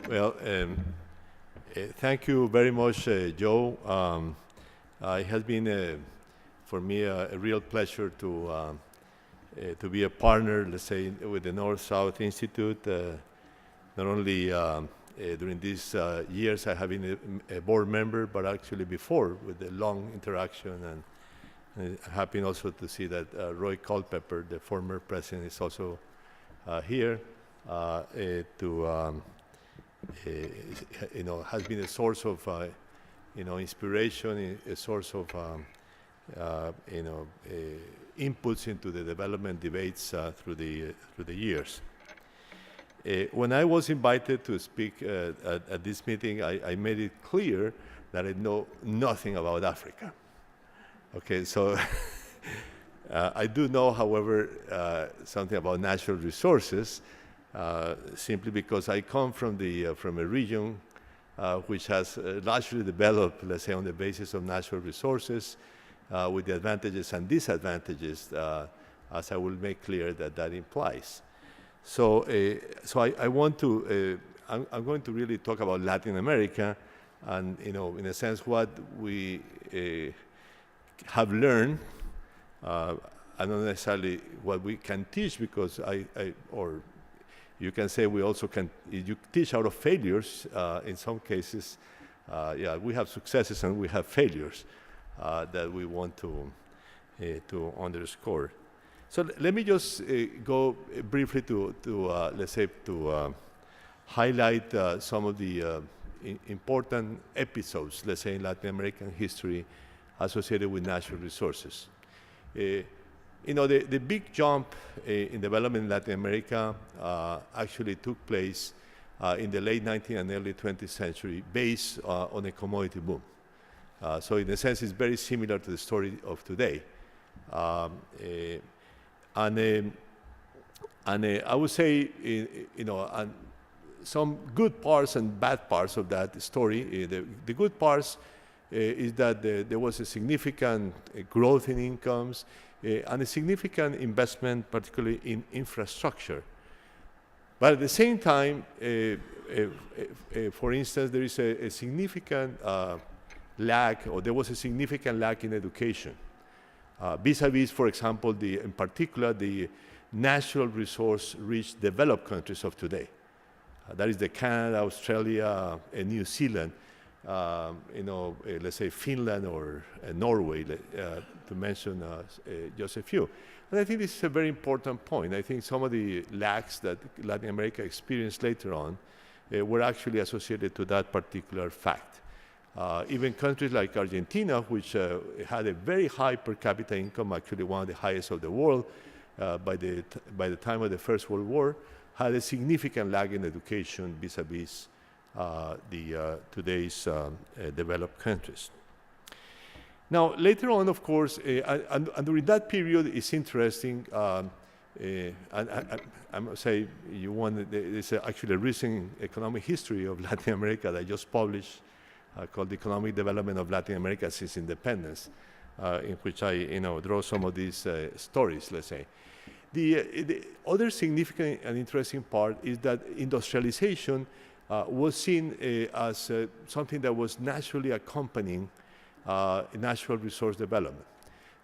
Well, thank you very much, Joe. It has been, for me, a real pleasure to be a partner, let's say, with the North-South Institute. Not only during these years I have been a board member, but actually before with the long interaction. And I'm happy also to see that Roy Culpepper, the former president, is also here has been a source of inspiration, a source of inputs into the development debates through the years. When I was invited to speak at this meeting, I made it clear that I know nothing about Africa. Okay, so I do know, however, something about natural resources, simply because I come from a region which has largely developed, let's say, on the basis of natural resources, with the advantages and disadvantages, as I will make clear that implies. So I want to, I'm going to really talk about Latin America, and in a sense, what we have learned, and not necessarily what we can teach, because or you can say we also can, you teach out of failures. In some cases, yeah, we have successes and we have failures that we want to underscore. So let me just go briefly to let's say, to highlight some of the important episodes, let's say, in Latin American history associated with natural resources. The big jump in development in Latin America actually took place in the late 19th and early 20th century based on a commodity boom. So in a sense, it's very similar to the story of today. And I would say, and some good parts and bad parts of that story. The good parts is that there was a significant growth in incomes, and a significant investment, particularly in infrastructure. But at the same time, for instance, there is a significant lack, or there was a significant lack in education, vis-a-vis, for example, in particular, the natural resource-rich developed countries of today. That is the Canada, Australia, and New Zealand, let's say Finland or Norway, to mention just a few. And I think this is a very important point. I think some of the lacks that Latin America experienced later on were actually associated to that particular fact. Even countries like Argentina, which had a very high per capita income, actually one of the highest of the world by the time of the First World War, had a significant lag in education vis-a-vis today's developed countries. Now, later on, of course, and during that period, it's interesting, and I must say, there's actually a recent economic history of Latin America that I just published, called The Economic Development of Latin America Since Independence, in which I draw some of these stories, let's say. The other significant and interesting part is that industrialization was seen as something that was naturally accompanying natural resource development.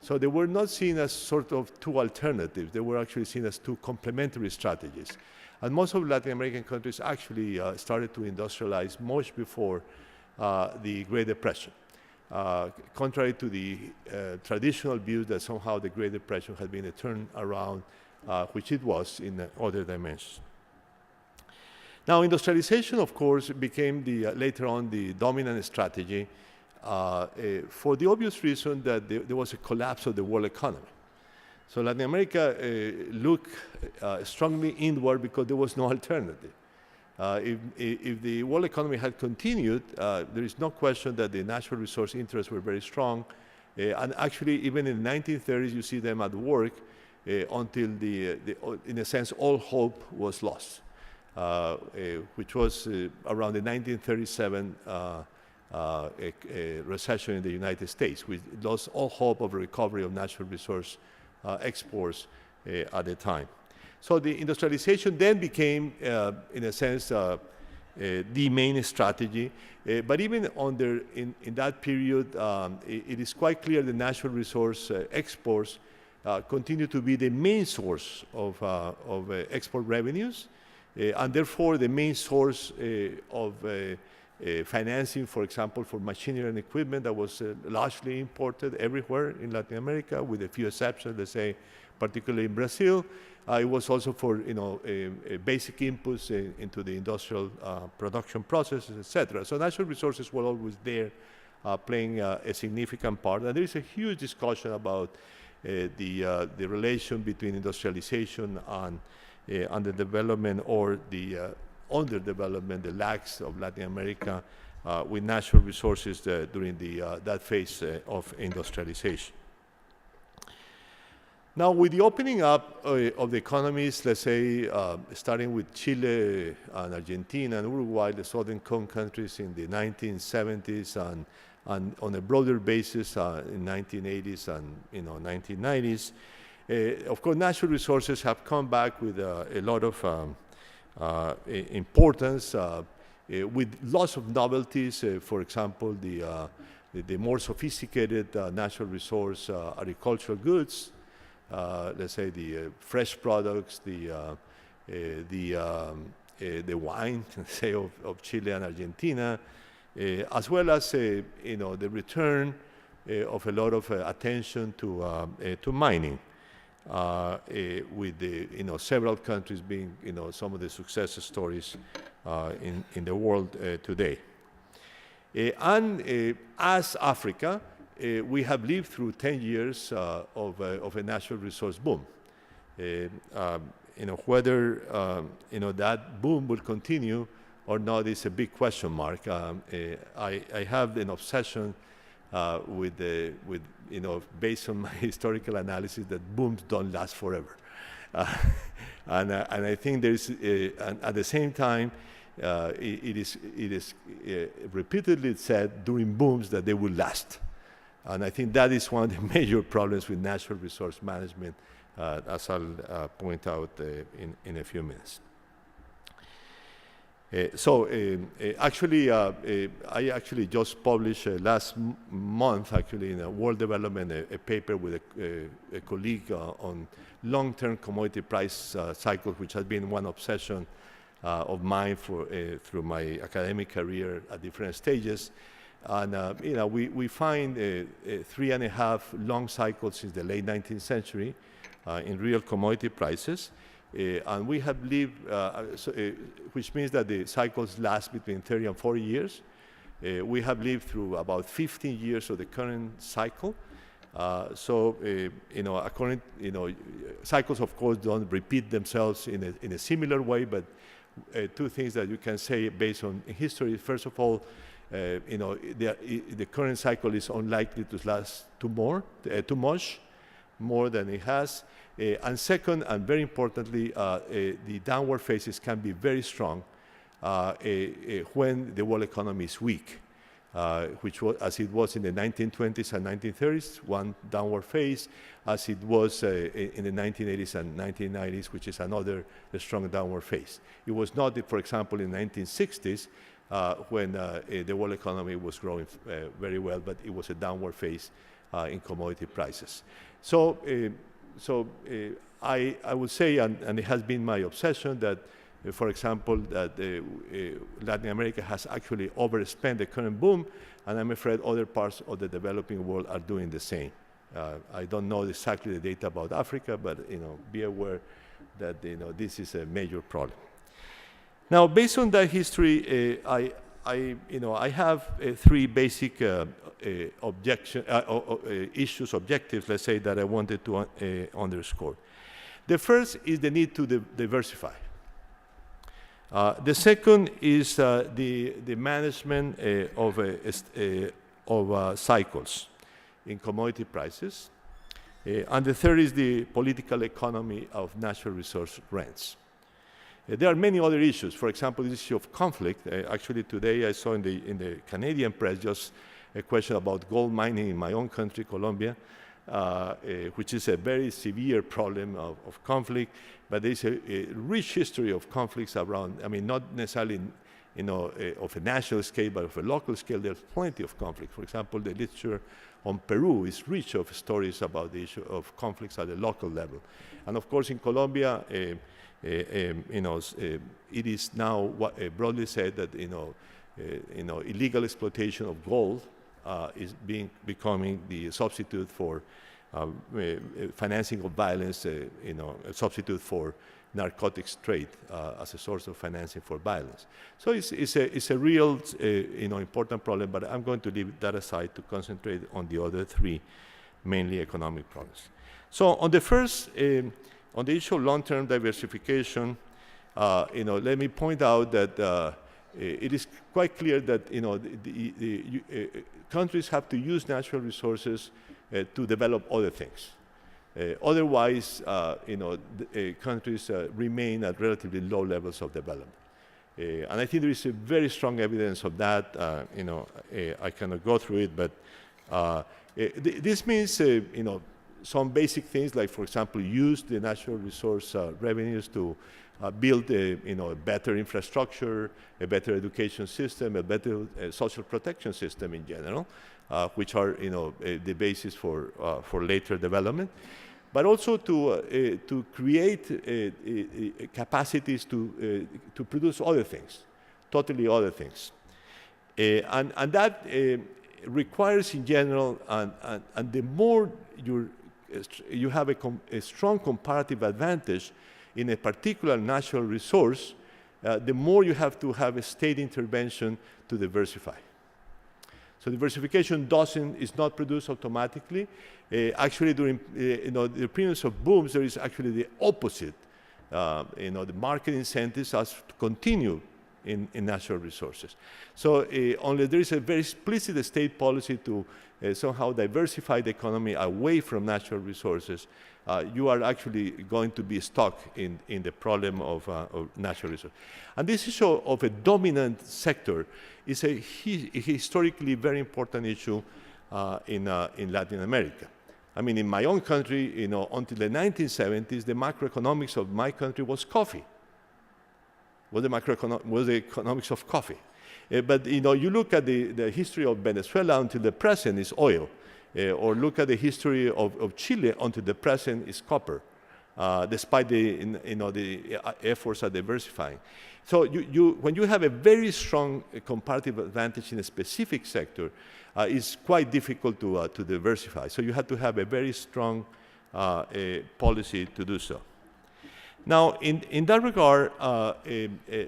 So they were not seen as sort of two alternatives. They were actually seen as two complementary strategies. And most of Latin American countries actually started to industrialize much before the Great Depression, contrary to the traditional view that somehow the Great Depression had been a turnaround, which it was in other dimensions. Now, industrialization, of course, became later on the dominant strategy for the obvious reason that there was a collapse of the world economy. So Latin America looked strongly inward because there was no alternative. If the world economy had continued, there is no question that the natural resource interests were very strong. And actually, even in the 1930s, you see them at work until, in a sense, all hope was lost. Which was around the 1937 recession in the United States. We lost all hope of recovery of natural resource exports at the time. So the industrialization then became, in a sense, the main strategy. But even in that period, it is quite clear the natural resource exports continue to be the main source of export revenues, and therefore the main source of financing, for example, for machinery and equipment that was largely imported everywhere in Latin America, with a few exceptions, let's say, particularly in Brazil. It was also for basic inputs into the industrial production processes, etc. So natural resources were always there, playing a significant part. And there is a huge discussion about the relation between industrialization and the development or the underdevelopment, the lacks of Latin America with natural resources during that phase of industrialization. Now, with the opening up of the economies, let's say, starting with Chile and Argentina and Uruguay, the southern cone countries in the 1970s and on a broader basis in 1980s and 1990s, of course, natural resources have come back with a lot of importance, with lots of novelties. For example, the more sophisticated natural resource agricultural goods. Let's say the fresh products, the wine, say, of Chile and Argentina, as well as the return of a lot of attention to mining, with several countries being some of the success stories in the world today. And as Africa, we have lived through 10 years of a natural resource boom. Whether that boom will continue or not is a big question mark. I have an obsession based on my historical analysis, that booms don't last forever, and I think there's and at the same time. It is repeatedly said during booms that they will last. And I think that is one of the major problems with natural resource management, as I'll point out in a few minutes. I actually just published last month, actually, in World Development, a paper with a colleague on long-term commodity price cycles, which has been one obsession of mine through my academic career at different stages. And we find 3.5 long cycles since the late 19th century in real commodity prices. And we have lived, which means that the cycles last between 30 and 40 years. We have lived through about 15 years of the current cycle. According, cycles, of course, don't repeat themselves in a similar way, but two things that you can say based on history. First of all, the current cycle is unlikely to last too much more than it has. And second, and very importantly, the downward phases can be very strong when the world economy is weak, which was, as it was in the 1920s and 1930s, one downward phase, as it was in the 1980s and 1990s, which is another strong downward phase. It was not, for example, in the 1960s, when the world economy was growing very well, but it was a downward phase in commodity prices. So I would say, and it has been my obsession, that, for example, that Latin America has actually overspent the current boom, and I'm afraid other parts of the developing world are doing the same. I don't know exactly the data about Africa, but be aware that this is a major problem. Now, based on that history, I have three basic objectives, let's say, that I wanted to underscore. The first is the need to diversify. The second is the management of cycles in commodity prices. And the third is the political economy of natural resource rents. There are many other issues. For example, the issue of conflict. Actually, today I saw in the Canadian press just a question about gold mining in my own country, Colombia, which is a very severe problem of conflict. But there's a rich history of conflicts around, I mean, not necessarily of a national scale, but of a local scale, there's plenty of conflict. For example, the literature on Peru is rich of stories about the issue of conflicts at the local level. And of course, in Colombia, it is now broadly said that illegal exploitation of gold is becoming the substitute for financing of violence, a substitute for narcotics trade as a source of financing for violence. So it's a real important problem, but I'm going to leave that aside to concentrate on the other three, mainly economic problems. So on the first, on the issue of long-term diversification, let me point out that it is quite clear that countries have to use natural resources to develop other things. Otherwise, countries remain at relatively low levels of development. And I think there is a very strong evidence of that. I cannot go through it, but this means, some basic things like, for example, use the natural resource revenues to build a better infrastructure, a better education system, a better social protection system in general, which are the basis for later development, but also to create capacities to produce other things, totally other things, and that requires in general, and the more you have a strong comparative advantage in a particular natural resource, the more you have to have a state intervention to diversify. So diversification is not produced automatically. Actually, during the periods of booms, there is actually the opposite. The market incentives us to continue in natural resources. So only there is a very explicit state policy to somehow diversify the economy away from natural resources, you are actually going to be stuck in the problem of natural resources. And this issue of a dominant sector is a historically very important issue in Latin America. I mean, in my own country, until the 1970s, the macroeconomics of my country was coffee. Was the economics of coffee. But you look at the history of Venezuela until the present is oil, or look at the history of Chile until the present is copper, despite the efforts at diversifying. So when you have a very strong comparative advantage in a specific sector, it's quite difficult to diversify. So you have to have a very strong policy to do so. Now, in that regard,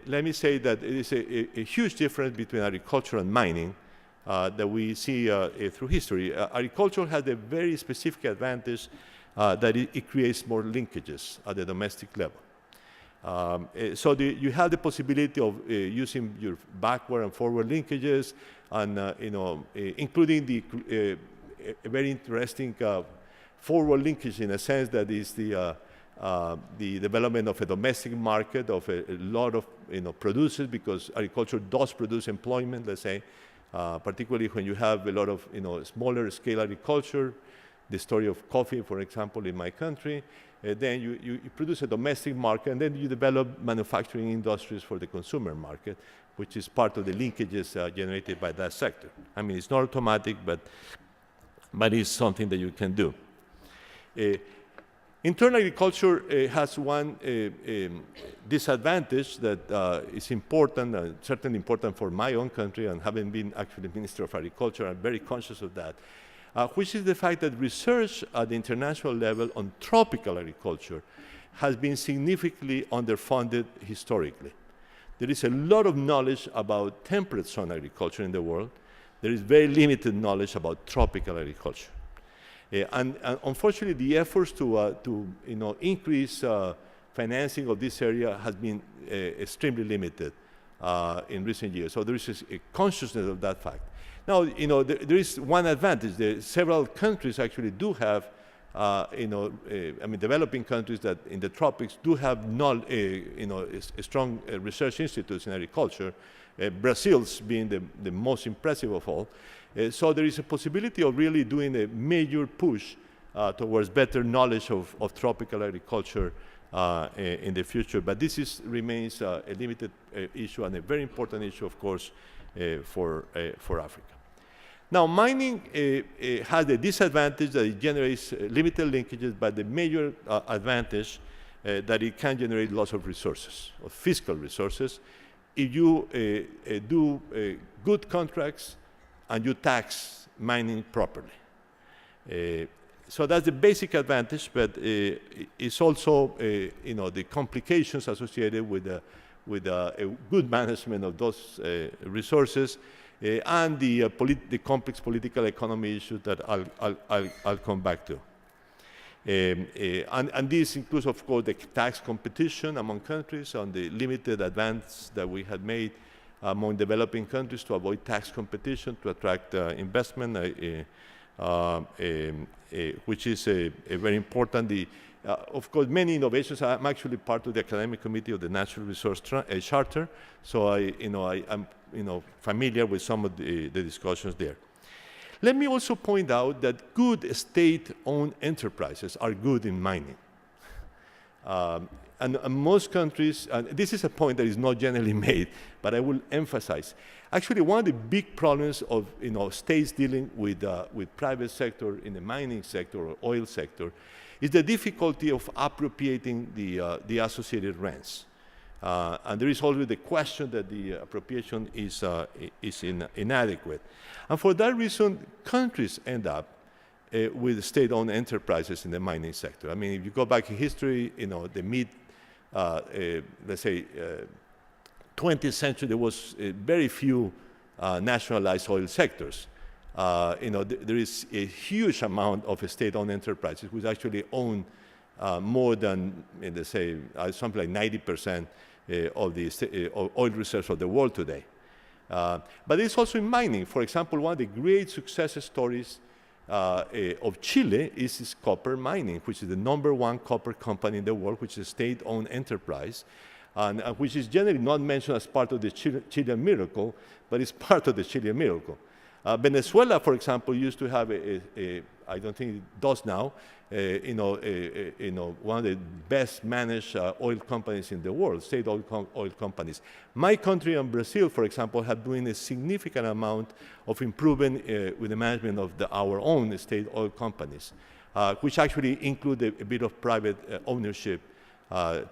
let me say that it is a huge difference between agriculture and mining that we see through history. Agriculture has a very specific advantage that it creates more linkages at the domestic level. So you have the possibility of using your backward and forward linkages, and including a very interesting forward linkage in a sense that is the development of a domestic market of a lot of producers, because agriculture does produce employment, let's say, particularly when you have a lot of smaller scale agriculture. The story of coffee, for example, in my country, then you produce a domestic market, and then you develop manufacturing industries for the consumer market, which is part of the linkages generated by that sector. I mean, it's not automatic, but it's something that you can do. Internal agriculture has one disadvantage that is important, certainly important for my own country, and having been actually Minister of Agriculture, I'm very conscious of that, which is the fact that research at the international level on tropical agriculture has been significantly underfunded historically. There is a lot of knowledge about temperate zone agriculture in the world. There is very limited knowledge about tropical agriculture. And unfortunately, the efforts to increase financing of this area has been extremely limited in recent years. So there is a consciousness of that fact. Now, there is one advantage. Several countries actually do have, developing countries that in the tropics do have strong research institutes in agriculture. Brazil's being the most impressive of all. So there is a possibility of really doing a major push towards better knowledge of tropical agriculture in the future. But this remains a limited issue and a very important issue, of course, for Africa. Now, mining has the disadvantage that it generates limited linkages, but the major advantage that it can generate lots of resources, of fiscal resources, if you do good contracts and you tax mining properly. So that's the basic advantage, but it's also the complications associated with a good management of those resources and the complex political economy issues that I'll come back to. And this includes, of course, the tax competition among countries and the limited advance that we had made among developing countries to avoid tax competition, to attract investment, which is very important. Of course, many innovations. I'm actually part of the academic committee of the Natural Resource Charter, so I'm familiar with some of the discussions there. Let me also point out that good state-owned enterprises are good in mining. And most countries, and this is a point that is not generally made, but I will emphasize. Actually, one of the big problems of states dealing with private sector in the mining sector or oil sector is the difficulty of appropriating the associated rents. And there is always the question that the appropriation is inadequate. And for that reason, countries end up with state-owned enterprises in the mining sector. I mean, if you go back in history, the mid, let's say, 20th century, there was very few nationalized oil sectors. There is a huge amount of state-owned enterprises which actually own more than, let's say, something like 90% of the oil reserves of the world today. But it's also in mining. For example, one of the great success stories of Chile is its copper mining, which is the #1 copper company in the world, which is a state-owned enterprise, and which is generally not mentioned as part of the Chilean miracle, but it's part of the Chilean miracle. Venezuela, for example, used to have I don't think it does now, one of the best managed oil companies in the world, state-owned oil companies. My country and Brazil, for example, have doing a significant amount of improvement with the management of our own state oil companies, which actually include a bit of private ownership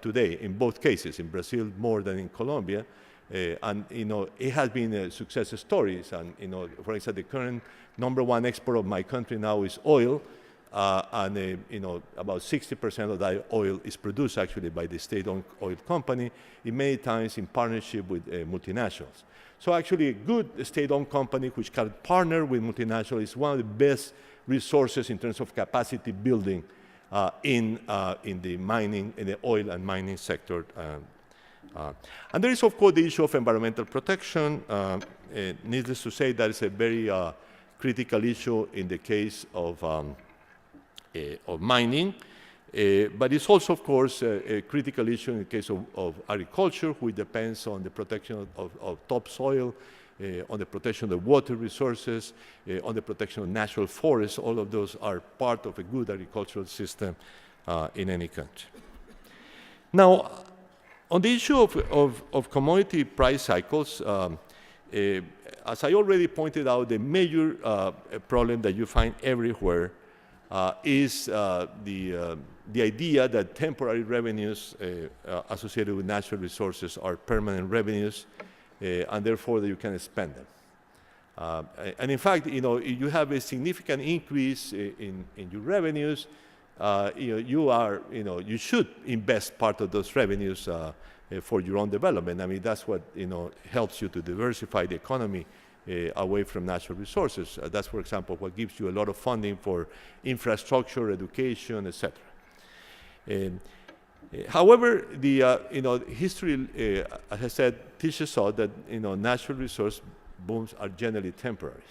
today, in both cases, in Brazil more than in Colombia. And it has been success stories. And for example, the current #1 export of my country now is oil, and about 60% of that oil is produced actually by the state-owned oil company, many times in partnership with multinationals. So actually, a good state-owned company which can partner with multinationals is one of the best resources in terms of capacity building in the mining, in the oil and mining sector. And there is, of course, the issue of environmental protection. Needless to say, that is a very critical issue in the case of mining. But it's also, of course, a critical issue in the case of agriculture, which depends on the protection of topsoil, on the protection of water resources, on the protection of natural forests. All of those are part of a good agricultural system in any country. Now, on the issue of commodity price cycles, as I already pointed out, the major problem that you find everywhere is the idea that temporary revenues associated with natural resources are permanent revenues, and therefore that you can spend them. And in fact, if you have a significant increase in your revenues, you should invest part of those revenues for your own development. I mean, that's what helps you to diversify the economy away from natural resources. That's, for example, what gives you a lot of funding for infrastructure, education, etc. However, the history, as I said, teaches us that natural resource booms are generally temporary,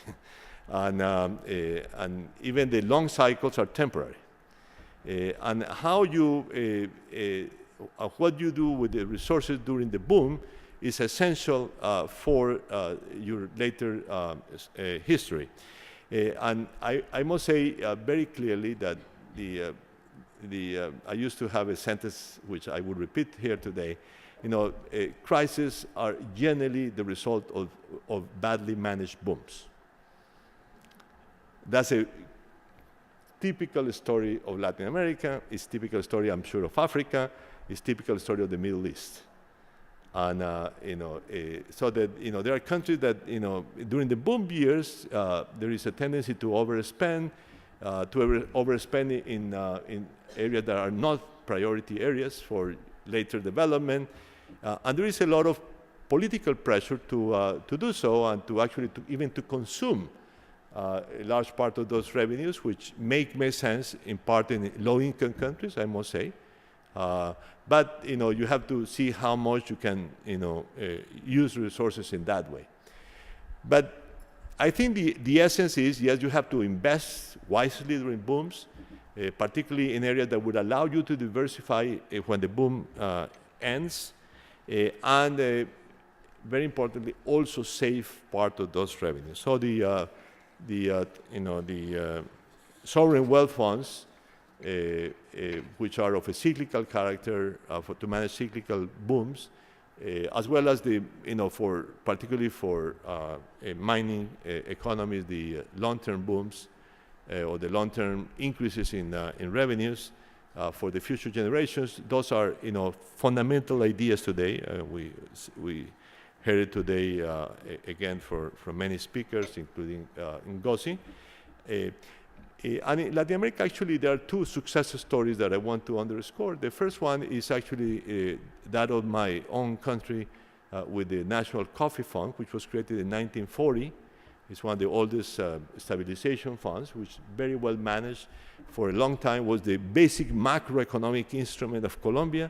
and even the long cycles are temporary. And how what you do with the resources during the boom is essential for your later history. And I must say very clearly that I used to have a sentence which I will repeat here today. Crises are generally the result of badly managed booms. That's a typical story of Latin America. It's typical story, I'm sure, of Africa. It's typical story of the Middle East. And so that there are countries that during the boom years there is a tendency to overspend, in areas that are not priority areas for later development, and there is a lot of political pressure to do so, and to actually even to consume a large part of those revenues, which make sense in part in low-income countries, I must say. But you have to see how much you can use resources in that way. But I think the essence is, yes, you have to invest wisely during booms, particularly in areas that would allow you to diversify when the boom ends, and very importantly, also save part of those revenues. So the sovereign wealth funds, which are of a cyclical character to manage cyclical booms, as well as particularly for mining economies, the long-term booms or the long-term increases in revenues for the future generations. Those are fundamental ideas today. We heard it today again from many speakers, including José. And in Latin America, actually, there are two success stories that I want to underscore. The first one is actually that of my own country with the National Coffee Fund, which was created in 1940. It's one of the oldest stabilization funds, which very well managed for a long time, was the basic macroeconomic instrument of Colombia.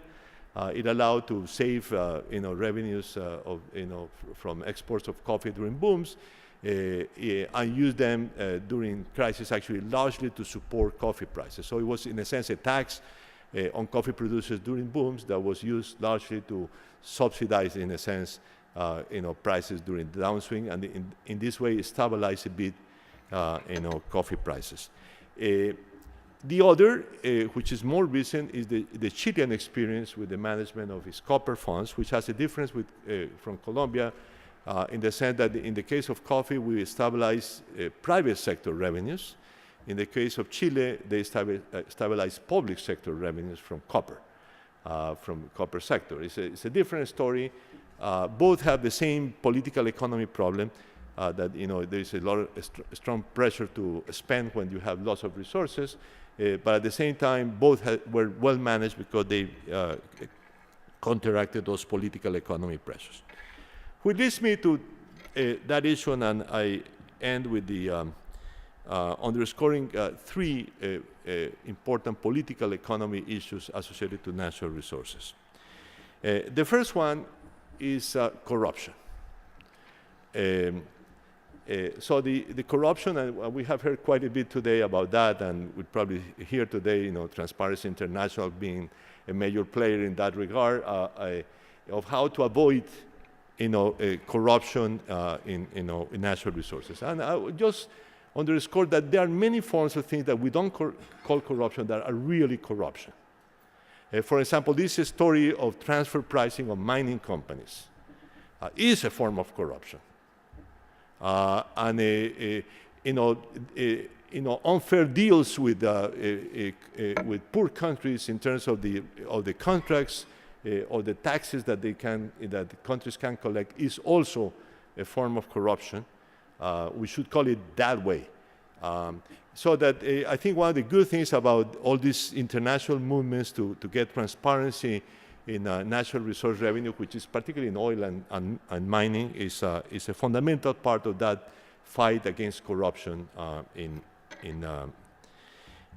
It allowed to save revenues from exports of coffee during booms, and use them during crisis, actually largely to support coffee prices. So it was, in a sense, a tax on coffee producers during booms that was used largely to subsidize, in a sense, prices during the downswing, and in this way stabilize a bit, coffee prices. The other, which is more recent, is the Chilean experience with the management of its copper funds, which has a difference from Colombia, in the sense that in the case of coffee, we stabilize private sector revenues. In the case of Chile, they stabilize public sector revenues from copper sector. It's a different story. Both have the same political economy problem, that there is a strong pressure to spend when you have lots of resources, but at the same time, both were well managed because they counteracted those political economy pressures. Which leads me to that issue, and I end with the underscoring three important political economy issues associated to natural resources. The first one is corruption. So the corruption, and we have heard quite a bit today about that, and we'll probably hear today, Transparency International being a major player in that regard, of how to avoid corruption in natural resources. And I would just underscore that there are many forms of things that we don't call corruption that are really corruption. For example, this story of transfer pricing of mining companies is a form of corruption. And unfair deals with poor countries in terms of the contracts or the taxes that the countries can collect is also a form of corruption. We should call it that way. So that I think one of the good things about all these international movements to get transparency in natural resource revenue, which is particularly in oil and mining, is a fundamental part of that fight against corruption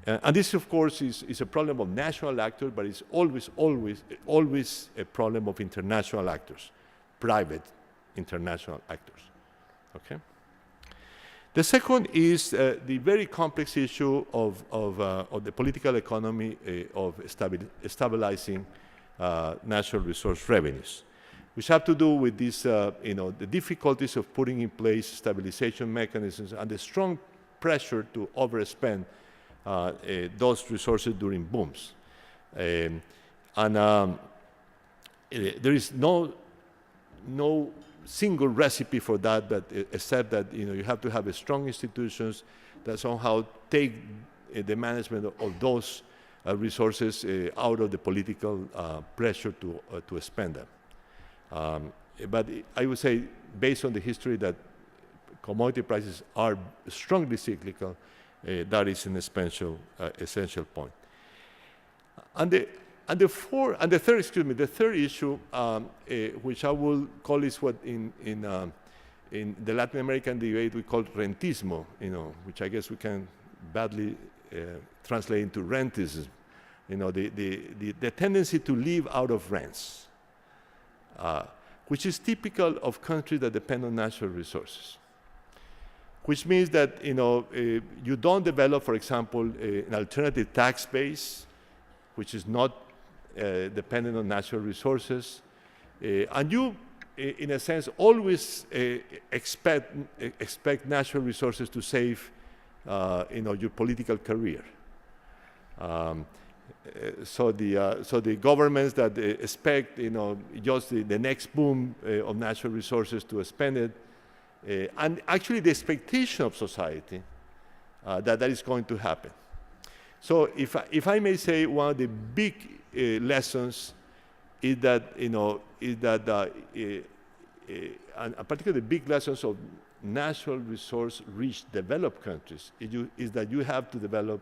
and this, of course, is a problem of national actors, but it's always a problem of international actors, private international actors. Okay. The second is the very complex issue of the political economy of stabilizing natural resource revenues, which have to do with this, the difficulties of putting in place stabilization mechanisms and the strong pressure to overspend those resources during booms. There is no single recipe for that, but except that you have to have strong institutions that somehow take the management of those resources out of the political pressure to spend them. But I would say, based on the history, that commodity prices are strongly cyclical. That is an essential point. And the third issue, which I will call is what in the Latin American debate we call rentismo, which I guess we can badly translate into rentism. The tendency to live out of rents, which is typical of countries that depend on natural resources. Which means that you don't develop, for example, an alternative tax base, which is not dependent on natural resources, and you, in a sense, always expect natural resources to save, your political career. So the governments that expect, just the next boom of natural resources to spend it, and actually the expectation of society that is going to happen. So if I may say, one of the big lessons is that, and particularly the big lessons of natural resource-rich developed countries is that you have to develop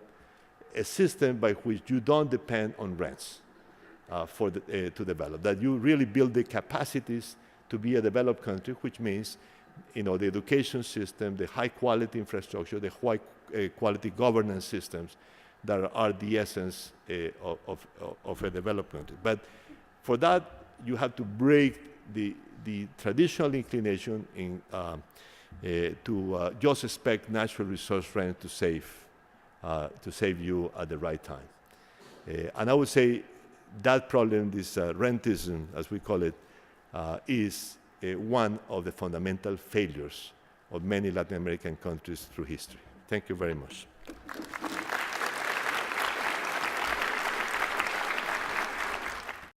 a system by which you don't depend on rents to develop, that you really build the capacities to be a developed country, which means the education system, the high-quality infrastructure, the high-quality governance systems that are the essence of a developed country. But for that, you have to break the traditional inclination to just expect natural resource rent to save you at the right time. And I would say that problem, this rentism, as we call it, is one of the fundamental failures of many Latin American countries through history. Thank you very much.